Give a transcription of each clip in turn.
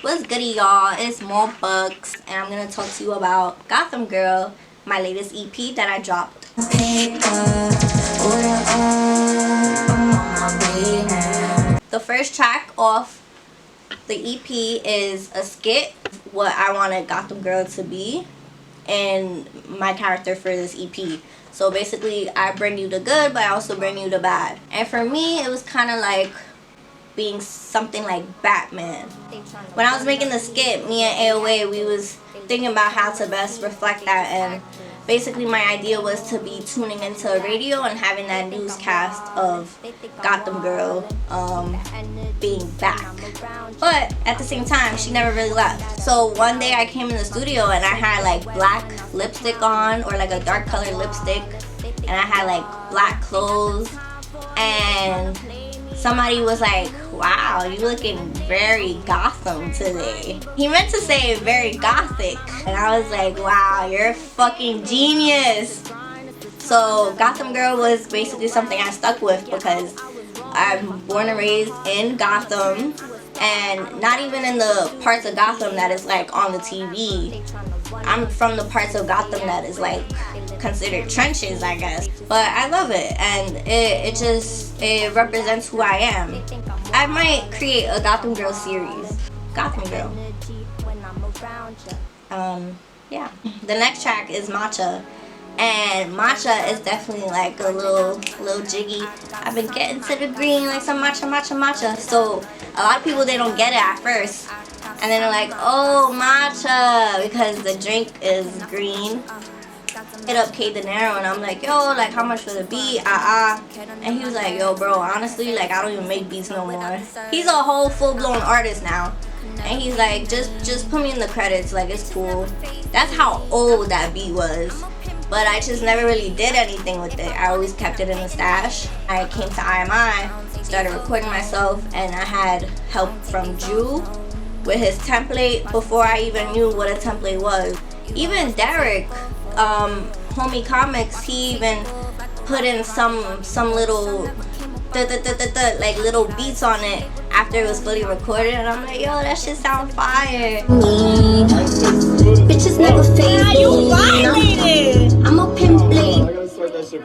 What's goody, y'all? It's Morbux, and I'm gonna talk to you about Gotham Girl, my latest EP that I dropped. The first track off the EP is a skit, what I wanted Gotham Girl to be, and my character for this EP. So basically, I bring you the good, but I also bring you the bad. And for me, it was kind of like being something like Batman. When I was making the skit, me and AOA, we was thinking about how to best reflect that, and basically my idea was to be tuning into a radio and having that newscast of Gotham Girl being back. But at the same time, she never really left. So one day I came in the studio and I had like black lipstick on, or like a dark colored lipstick, and I had like black clothes, and somebody was like, wow, you looking very Gotham today. He meant to say very gothic. And I was like, wow, you're a fucking genius. So Gotham Girl was basically something I stuck with because I'm born and raised in Gotham. And not even in the parts of Gotham that is like on the TV. I'm from the parts of Gotham that is like considered trenches, I guess. But I love it, and it represents who I am. I might create a Gotham Girl series. Gotham Girl. Yeah. The next track is Matcha. And matcha is definitely like a little jiggy. I've been getting to the green like some matcha. So a lot of people, they don't get it at first. And then they're like, oh, matcha, because the drink is green. Hit up K Dinero and I'm like, yo, like how much for the beat? And he was like, yo, bro, honestly, like I don't even make beats no more. He's a whole full-blown artist now. And he's like, just put me in the credits, like it's cool. That's how old that beat was. But I just never really did anything with it. I always kept it in the stash. I came to IMI, started recording myself, and I had help from Drew with his template before I even knew what a template was. Even Derek, Homie Comics, he even put in some little like little beats on it after it was fully recorded, and I'm like, yo, that shit sound fire. Bitches never fade. Nah, you violated. I'm a pimp blade.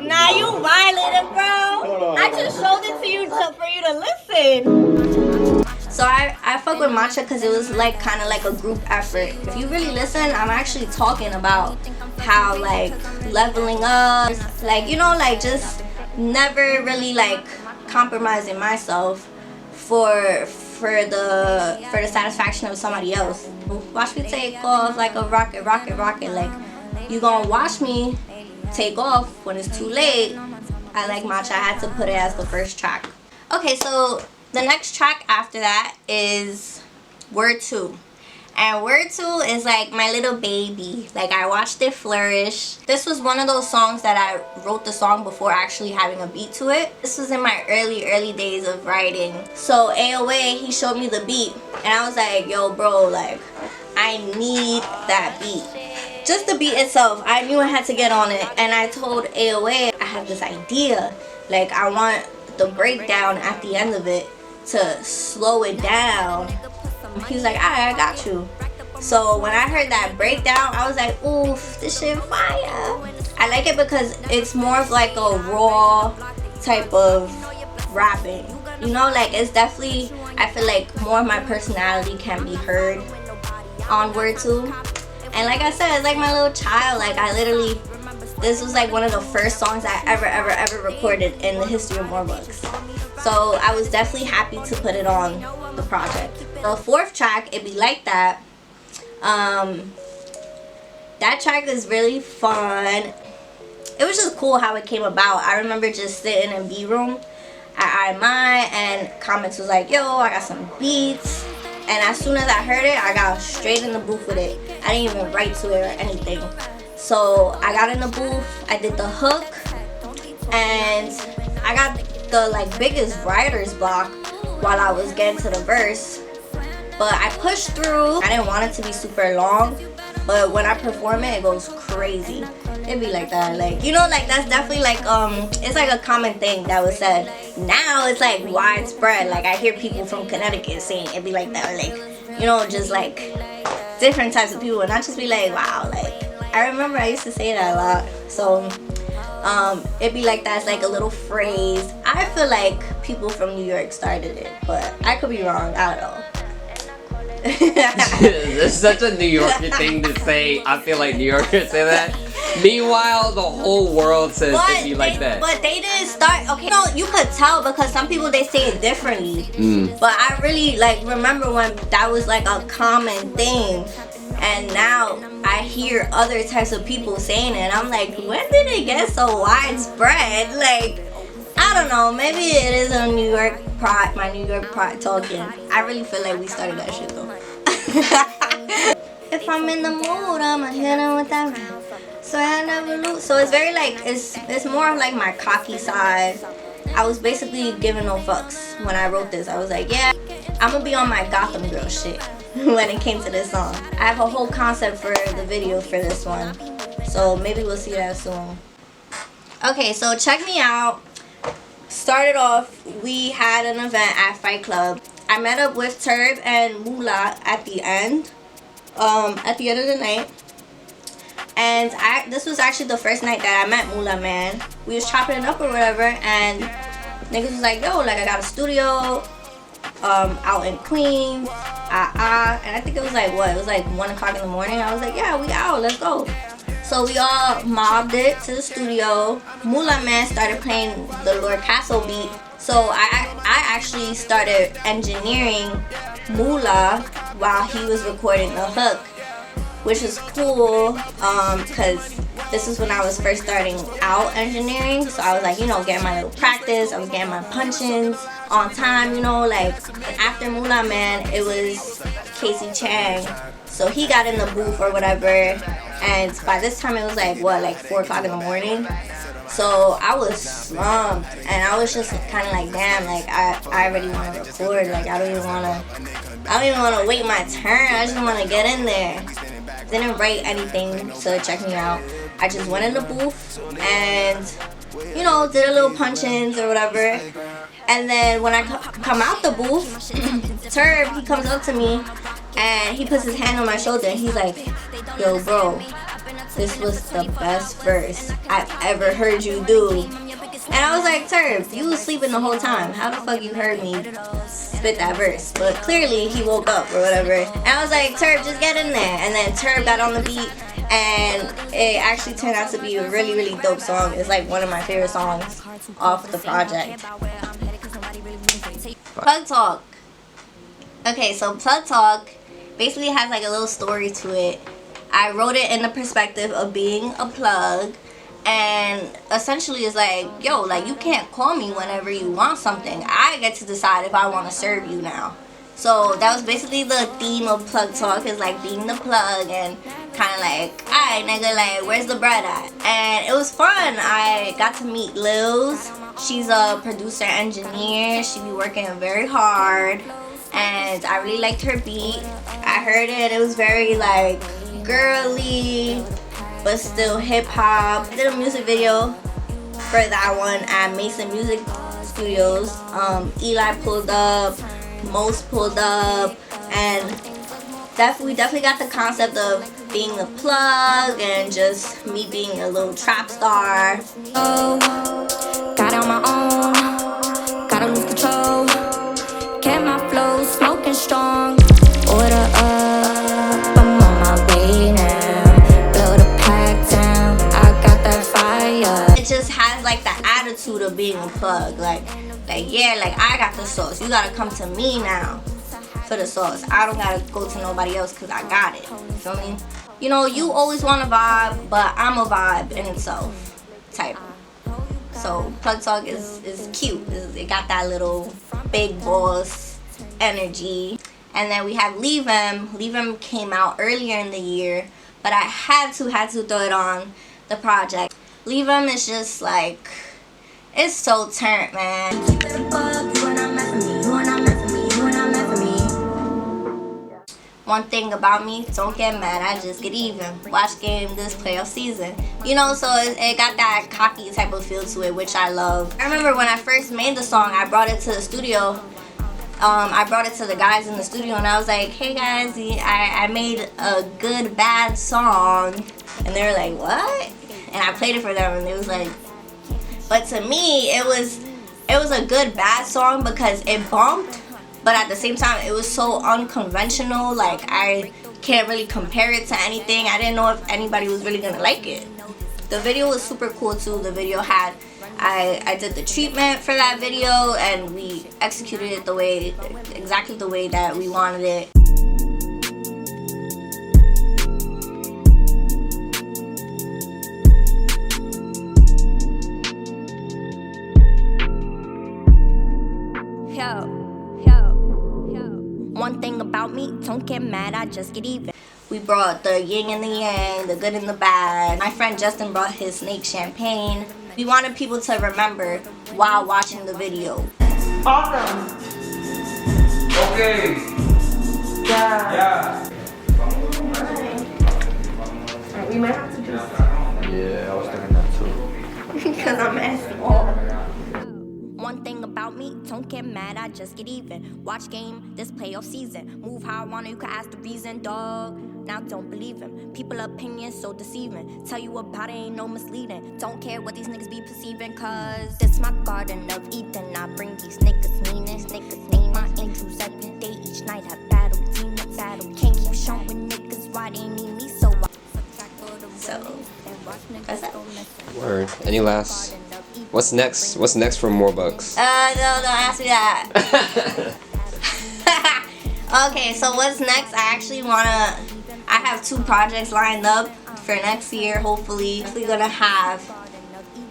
Nah, you violated, bro. I just showed it to you for you to listen. So I fuck with Matcha because it was like kind of like a group effort. If you really listen, I'm actually talking about how like leveling up, like, you know, like just never really like compromising myself for the satisfaction of somebody else. Watch me take off like a rocket. Like, you gonna watch me take off when it's too late. I like Matcha. I had to put it as the first track. Okay, so the next track after that is Word 2. And Word 2 is like my little baby. Like, I watched it flourish. This was one of those songs that I wrote the song before actually having a beat to it. This was in my early days of writing. So AOA, he showed me the beat. And I was like, yo, bro, like, I need that beat. Just the beat itself, I knew I had to get on it. And I told AOA, I have this idea. Like, I want the breakdown at the end of it to slow it down. He was like, alright, I got you. So when I heard that breakdown, I was like, oof, this shit fire. I like it because it's more of like a raw type of rapping. You know, like it's definitely, I feel like more of my personality can be heard on Word 2. And like I said, it's like my little child. Like I literally, this was like one of the first songs I ever recorded in the history of Morbux. So I was definitely happy to put it on the project. The fourth track, It Be Like That. That track is really fun. It was just cool how it came about. I remember just sitting in B room at IMI and Comics was like, yo, I got some beats. And as soon as I heard it, I got straight in the booth with it. I didn't even write to it or anything. So I got in the booth, I did the hook, and I got the like biggest writer's block while I was getting to the verse. But I pushed through. I didn't want it to be super long, but when I perform it, it goes crazy. It be like that, like, you know, like that's definitely like it's like a common thing that was said. Now it's like widespread. Like I hear people from Connecticut saying it be like that, like, you know, just like different types of people, and I just be like, wow, like I remember I used to say that a lot. So it'd be like that's like a little phrase. I feel like people from New York started it, but I could be wrong. I don't know. It's such a New Yorker thing to say. I feel like New Yorkers say that. Meanwhile, the whole world says it be like that. But they didn't start. Okay, you know, you could tell because some people they say it differently. But I really like remember when that was like a common thing, and now I hear other types of people saying it. And I'm like, when did it get so widespread? Like, I don't know. Maybe it is a New York pride, my New York pride talking. I really feel like we started that shit though. If I'm in the mood, I'ma hit him with that rap. So I never lose. So it's very like it's more of like my cocky side. I was basically giving no fucks when I wrote this. I was like, yeah, I'm gonna be on my Gotham Girl shit when it came to this song. I have a whole concept for the video for this one, so maybe we'll see that soon. Okay, so check me out. Started off, we had an event at Fight Club. I met up with Turb and Moolah at the end of the night. And this was actually the first night that I met Moolah, man. We was chopping it up or whatever, and niggas was like, yo, like I got a studio out in Queens, and I think it was like, what, it was like 1 o'clock in the morning. I was like, yeah, we out, let's go. So we all mobbed it to the studio. Moolah, man, started playing the Lord Castle beat. So I actually started engineering Moolah while he was recording the hook, which was cool because this is when I was first starting out engineering. So I was like, you know, getting my little practice. I was getting my punch-ins on time, you know, like after Moolah, man, it was Casey Chang. So he got in the booth or whatever, and by this time it was like, what, like 4 o'clock in the morning? So I was slumped, and I was just kind of like, damn, like I already want to record. Like I don't even want to wait my turn. I just want to get in there. Didn't write anything to check me out. I just went in the booth and, you know, did a little punch-ins or whatever. And then when I come out the booth, Turb, he comes up to me and he puts his hand on my shoulder and he's like, yo, bro, this was the best verse I've ever heard you do. And I was like, Turb, you was sleeping the whole time. How the fuck you heard me spit that verse? But clearly he woke up or whatever. And I was like, Turb, just get in there. And then Turb got on the beat, and it actually turned out to be a really, really dope song. It's like one of my favorite songs off the project. Plug Talk. Okay, so Plug Talk basically has like a little story to it. I wrote it in the perspective of being a plug, and essentially it's like, yo, like you can't call me whenever you want something. I get to decide if I want to serve you now. So that was basically the theme of Plug Talk, is like being the plug and kind of like, alright nigga, like where's the bread at? And it was fun. I got to meet Lils. She's a producer engineer. She be working very hard, and I really liked her beat. I heard it. It was very like girly but still hip-hop. I did a music video for that one at Mason Music Studios. Eli pulled up, Most pulled up, and we definitely got the concept of being the plug and just me being a little trap star. Oh, got on my own, gotta lose control, kept my flow smoking strong, order up, I'm on my way now, blow the pack down, I got that fire. It just has like the attitude of being a plug, like yeah, like I got the sauce, you gotta come to me now for the sauce. I don't gotta go to nobody else because I got it. You feel me? You know, you always want a vibe, but I'm a vibe in itself type. So Plug Talk is cute. It got that little big boss energy. And then we have Leave Him. Leave Him came out earlier in the year, but I had to throw it on the project. Leave Him is just like, it's so turned, man. One thing about me, don't get mad, I just get even. Watch game this playoff season. You know, so it got that cocky type of feel to it, which I love. I remember when I first made the song, I brought it to the studio I brought it to the guys in the studio and I was like, hey guys, I made a good bad song. And they were like, what? And I played it for them and it was like, but to me it was a good bad song because it bumped, but at the same time it was so unconventional. Like, I can't really compare it to anything. I didn't know if anybody was really gonna like it. The video was super cool too. The video had, I did the treatment for that video and we executed it exactly the way that we wanted it. One thing about me, don't get mad, I just get even. We brought the yin and the yang, the good and the bad. My friend Justin brought his snake champagne. We wanted people to remember while watching the video. Awesome. Okay. Yeah. Alright, we might have to just. Yeah, I was thinking that too. Because I'm asking. One thing about me, don't get mad, I just get even. Watch game, this playoff season. Move how I want, you can ask the reason, dog. Now don't believe him. People opinions so deceiving. Tell you about it, ain't no misleading. Don't care what these niggas be perceiving, cause this my garden of Eden. I bring these niggas meanest. Niggas name my angels every day. Each night I battle, demon battle. Can't keep showing niggas why they need me, so that's that. Word. Any last? What's next? What's next for Morbux? No, don't ask me that. Okay, so what's next? I have 2 projects lined up for next year, hopefully. We're gonna have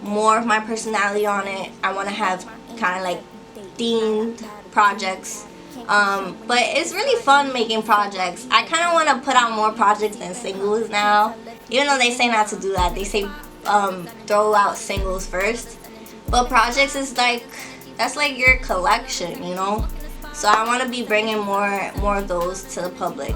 more of my personality on it. I wanna have kind of like themed projects. But it's really fun making projects. I kind of want to put out more projects than singles now. Even though they say not to do that, they say throw out singles first. But projects is like, that's like your collection, you know? So I want to be bringing more of those to the public.